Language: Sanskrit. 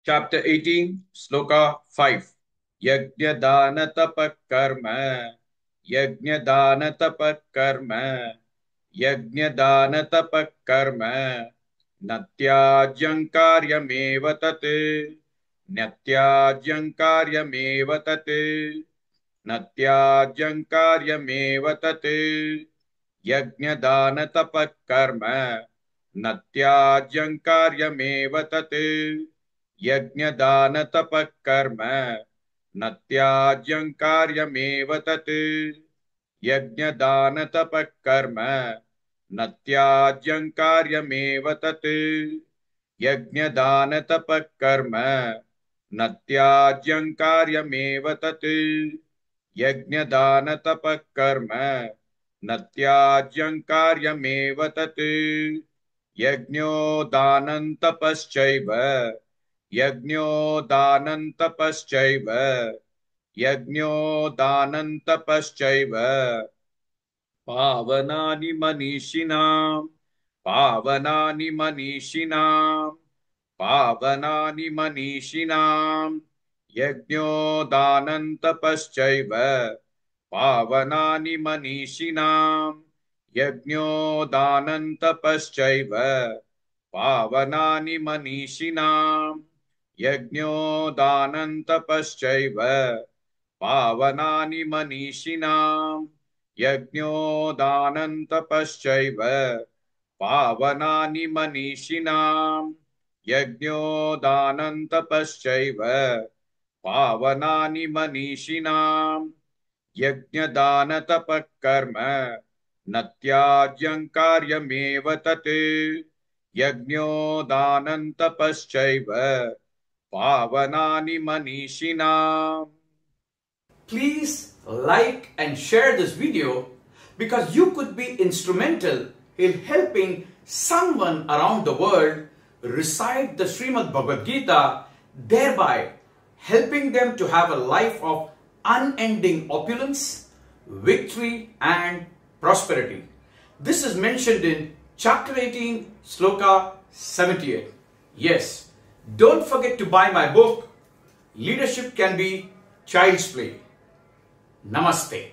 Chapter 18, Sloka 5. Yajna dana tapa karma. Yajna dana tapa karma. Yajna dana tapa karma. Natyajyam karyameva tat. Natyajyam karyameva tat. Natyajyam karyameva tat. Yajna dana tapa karma. Natyajyam karyameva tat. यज्ञदानतपः कर्म न त्याज्यं कार्यमेव तत् यज्ञदानतपः कर्म न त्याज्यं कार्यमेव तत् यज्ञदानतपः कर्म न त्याज्यं कार्यमेव तत् यज्ञदानतपः कर्म न त्याज्यं कार्यमेव तत् यज्ञो दानं तपश्चैव यज्ञो दानं तपश्चैव यज्ञो दानं तपश्चैव पावनानि मनीषिणाम् पावनानि मनीषिणाम् पावनानि मनीषिणाम् यज्ञो दानं तपश्चैव पावनानि मनीषिणाम् यज्ञो दानं तपश्चैव पावनानि मनीषिणाम् यज्ञो दानं तपश्चैव पावनानि मनीषिणाम् यज्ञो दानं तपश्चैव पावनानि मनीषिणाम् यज्ञो दानं तपश्चैव पावनानि मनीषिणाम् यज्ञदानतपः कर्म न त्याज्यं कार्यमेव तत् यज्ञो दानं तपश्चैव पावनानि मनीषिणाम्. Please like and share this video because you could be instrumental in helping someone around the world recite the Srimad Bhagavad Gita, thereby helping them to have a life of unending opulence, victory and prosperity. This is mentioned in chapter 18, sloka 78. Yes, don't forget to buy my book, Leadership Can Be Child's Play. Namaste.